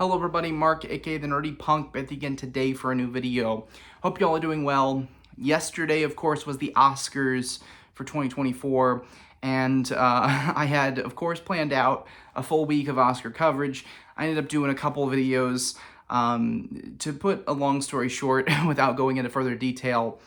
Hello everybody, Mark, aka The Nerdy Punk, back again today for a new video. Hope y'all are doing well. Yesterday, of course, was the Oscars for 2024, and I had, of course, planned out a full week of Oscar coverage. I ended up doing a couple of videos. To put a long story short, without going into further detail,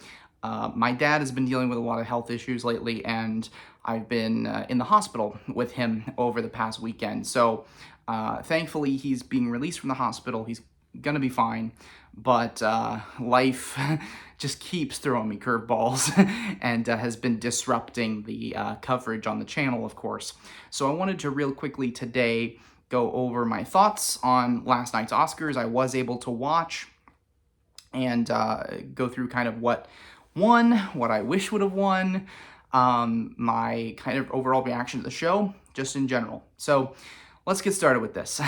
my dad has been dealing with a lot of health issues lately, and I've been in the hospital with him over the past weekend. So thankfully, he's being released from the hospital. He's gonna be fine, but life just keeps throwing me curveballs and has been disrupting the coverage on the channel, of course. So I wanted to real quickly today go over my thoughts on last night's Oscars. I was able to watch and go through kind of what won, what I wish would have won, my kind of overall reaction to the show, just in general. So let's get started with this.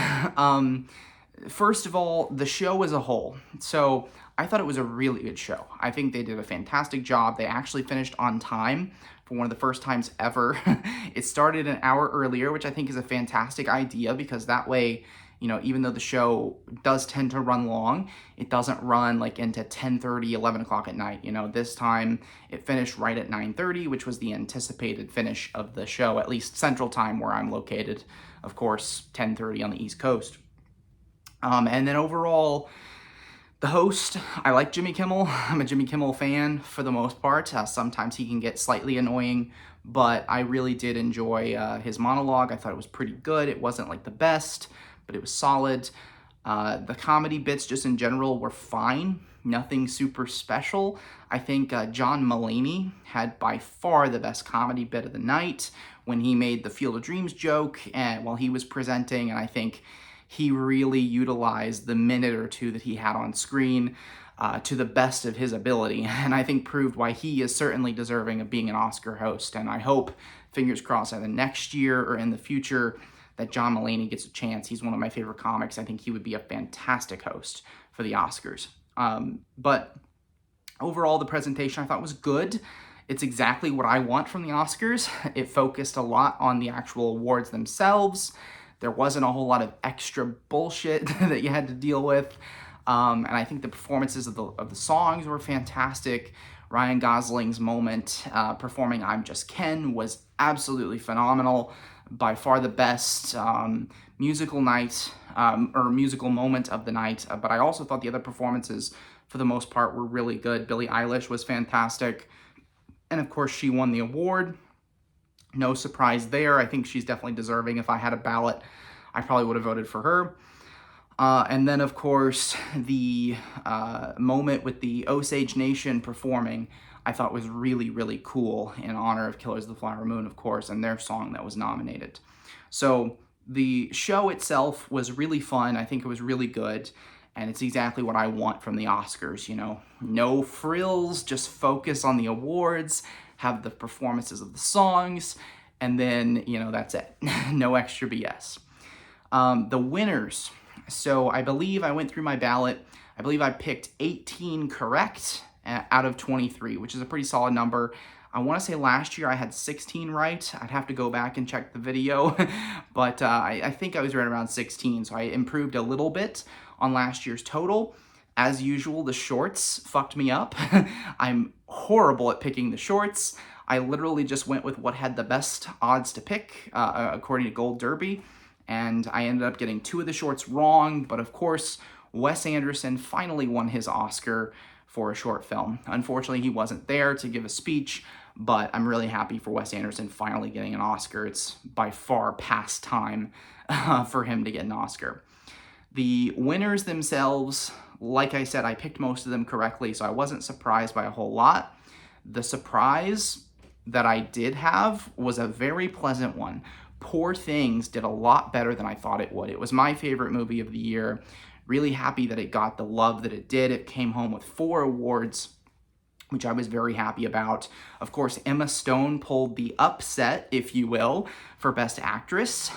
First of all, the show as a whole. So I thought it was a really good show. I think they did a fantastic job. They actually finished on time for one of the first times ever. It started an hour earlier, which I think is a fantastic idea because that way, you know, even though the show does tend to run long, it doesn't run like into 10:30, 11 o'clock at night. You know, this time it finished right at 9:30, which was the anticipated finish of the show, at least Central Time where I'm located. Of course, 10:30 on the East Coast. And then overall, the host, I like Jimmy Kimmel. I'm a Jimmy Kimmel fan for the most part. Sometimes he can get slightly annoying, but I really did enjoy his monologue. I thought it was pretty good. It wasn't like the best, but it was solid. The comedy bits just in general were fine. Nothing super special. I think John Mulaney had by far the best comedy bit of the night when he made the Field of Dreams joke and while he was presenting, and I think he really utilized the minute or two that he had on screen to the best of his ability, and I think proved why he is certainly deserving of being an Oscar host. And I hope, fingers crossed, either next year or in the future, that John Mulaney gets a chance. He's one of my favorite comics. I think he would be a fantastic host for the Oscars. But overall, the presentation I thought was good. It's exactly what I want from the Oscars. It focused a lot on the actual awards themselves. There wasn't a whole lot of extra bullshit that you had to deal with. And I think the performances of the songs were fantastic. Ryan Gosling's moment performing I'm Just Ken was absolutely phenomenal. By far the best musical night or musical moment of the night. But I also thought the other performances, for the most part, were really good. Billie Eilish was fantastic. And of course, she won the award. No surprise there. I think she's definitely deserving. If I had a ballot, I probably would have voted for her. And then, of course, the moment with the Osage Nation performing, I thought was really, really cool in honor of Killers of the Flower Moon, of course, and their song that was nominated. So the show itself was really fun. I think it was really good. And it's exactly what I want from the Oscars, you know. No frills, just focus on the awards, have the performances of the songs, and then, you know, that's it. No extra BS. The winners. So I believe I went through my ballot. I believe I picked 18 correct out of 23, which is a pretty solid number. I want to say last year I had 16 right. I'd have to go back and check the video, but I think I was right around 16, so I improved a little bit on last year's total. As usual, the shorts fucked me up. I'm horrible at picking the shorts. I literally just went with what had the best odds to pick, according to Gold Derby, and I ended up getting 2 of the shorts wrong, but of course, Wes Anderson finally won his Oscar for a short film. Unfortunately, he wasn't there to give a speech, but I'm really happy for Wes Anderson finally getting an Oscar. It's by far past time for him to get an Oscar. The winners themselves, like I said, I picked most of them correctly, so I wasn't surprised by a whole lot. The surprise that I did have was a very pleasant one. Poor Things did a lot better than I thought it would. It was my favorite movie of the year. Really happy that it got the love that it did. It came home with 4 awards, which I was very happy about. Of course, Emma Stone pulled the upset, if you will, for Best Actress.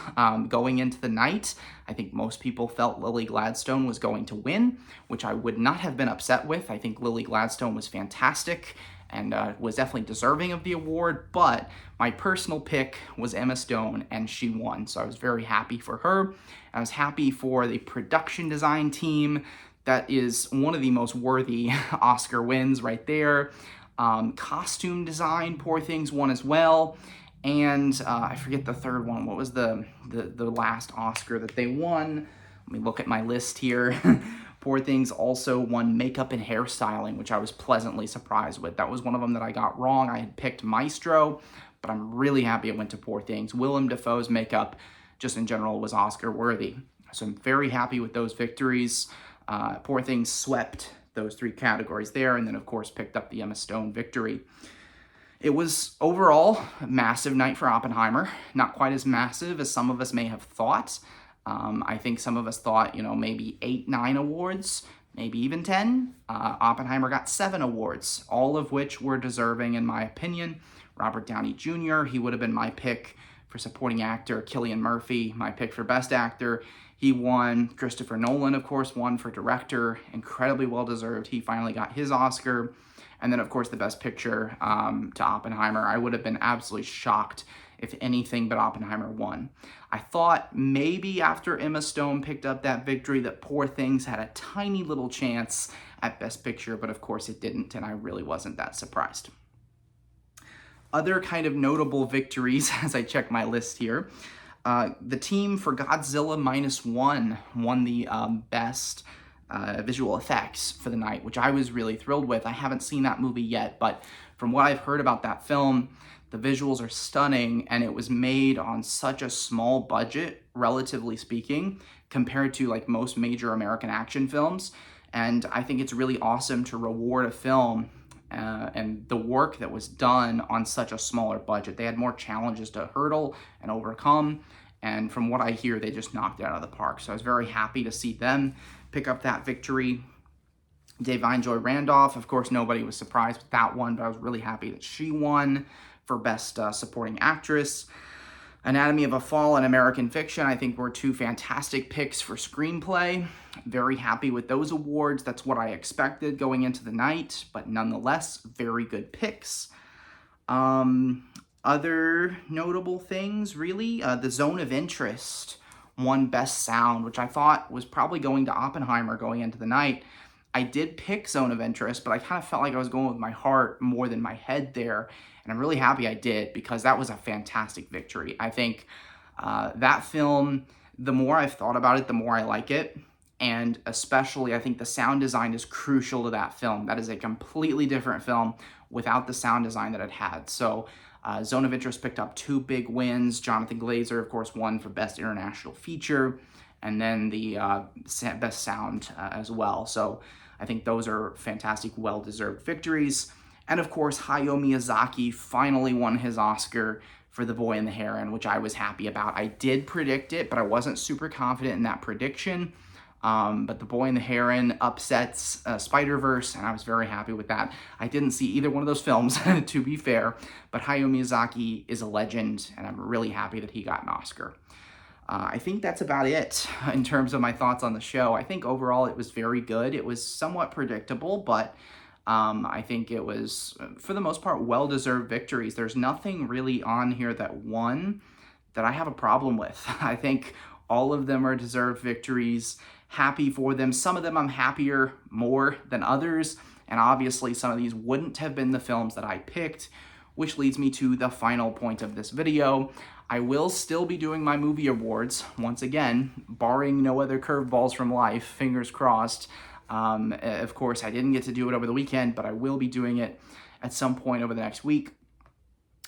Going into the night, I think most people felt Lily Gladstone was going to win, which I would not have been upset with. I think Lily Gladstone was fantastic and was definitely deserving of the award, but my personal pick was Emma Stone, and she won. So I was very happy for her. I was happy for the production design team. That is one of the most worthy Oscar wins right there. Costume design, Poor Things won as well. And I forget the third one. What was the last Oscar that they won? Let me look at my list here. Poor Things also won makeup and hairstyling, which I was pleasantly surprised with. That was one of them that I got wrong. I had picked Maestro, but I'm really happy it went to Poor Things. Willem Dafoe's makeup, just in general, was Oscar worthy. So I'm very happy with those victories. Poor Things swept those 3 categories there, and then of course picked up the Emma Stone victory. It was overall a massive night for Oppenheimer. Not quite as massive as some of us may have thought. I think some of us thought, maybe 8, 9 awards, maybe even 10. Oppenheimer got 7 awards, all of which were deserving in my opinion. Robert Downey Jr., he would have been my pick for supporting actor. Cillian Murphy, my pick for best actor. He won. Christopher Nolan, of course, won for director. Incredibly well-deserved. He finally got his Oscar. And then, of course, the best picture to Oppenheimer. I would have been absolutely shocked if anything but Oppenheimer won. I thought maybe after Emma Stone picked up that victory that Poor Things had a tiny little chance at Best Picture, but of course it didn't, and I really wasn't that surprised. Other kind of notable victories as I check my list here. The team for Godzilla -1 won the best visual effects for the night, which I was really thrilled with. I haven't seen that movie yet, but from what I've heard about that film, the visuals are stunning, and it was made on such a small budget, relatively speaking, compared to like most major American action films. And I think it's really awesome to reward a film and the work that was done on such a smaller budget. They had more challenges to hurdle and overcome, and from what I hear, they just knocked it out of the park. So I was very happy to see them pick up that victory. Da'Vine Joy Randolph, of course, nobody was surprised with that one, but I was really happy that she won for Best Supporting Actress. Anatomy of a Fall and American Fiction, I think, were 2 fantastic picks for screenplay. Very happy with those awards. That's what I expected going into the night, but nonetheless, very good picks. Other notable things, really, The Zone of Interest won Best Sound, which I thought was probably going to Oppenheimer going into the night. I did pick Zone of Interest, but I kind of felt like I was going with my heart more than my head there. And I'm really happy I did, because that was a fantastic victory. I think that film, the more I've thought about it, the more I like it. And especially, I think the sound design is crucial to that film. That is a completely different film without the sound design that it had. So Zone of Interest picked up 2 big wins. Jonathan Glazer, of course, won for Best International Feature, and then the Best Sound as well. So I think those are fantastic, well-deserved victories. And of course, Hayao Miyazaki finally won his Oscar for The Boy and the Heron, which I was happy about. I did predict it, but I wasn't super confident in that prediction. But The Boy and the Heron upsets Spider-Verse, and I was very happy with that. I didn't see either one of those films, to be fair, but Hayao Miyazaki is a legend, and I'm really happy that he got an Oscar. I think that's about it in terms of my thoughts on the show. I think overall it was very good. It was somewhat predictable, but I think it was, for the most part, well-deserved victories. There's nothing really on here that won that I have a problem with. I think all of them are deserved victories. Happy for them. Some of them I'm happier more than others, and obviously some of these wouldn't have been the films that I picked, which leads me to the final point of this video. I will still be doing my movie awards, once again, barring no other curveballs from life, fingers crossed. Of course, I didn't get to do it over the weekend, but I will be doing it at some point over the next week.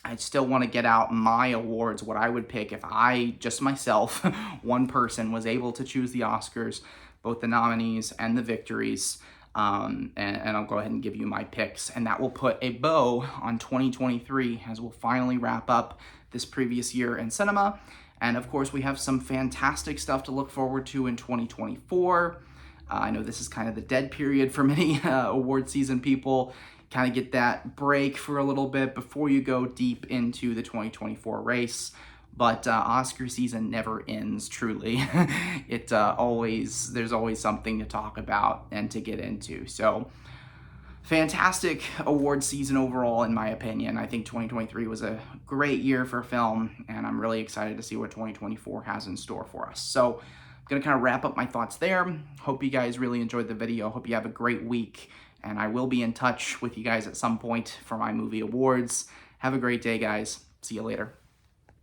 I still want to get out my awards, what I would pick if I, just myself, one person, was able to choose the Oscars, both the nominees and the victories. And I'll go ahead and give you my picks. And that will put a bow on 2023 as we'll finally wrap up this previous year in cinema. And of course, we have some fantastic stuff to look forward to in 2024. I know this is kind of the dead period for many award season people. Kind of get that break for a little bit before you go deep into the 2024 race. But Oscar season never ends, truly. There's always something to talk about and to get into. So fantastic award season overall, in my opinion. I think 2023 was a great year for film, and I'm really excited to see what 2024 has in store for us. So I'm going to kind of wrap up my thoughts there. Hope you guys really enjoyed the video. Hope you have a great week, and I will be in touch with you guys at some point for my movie awards. Have a great day, guys. See you later.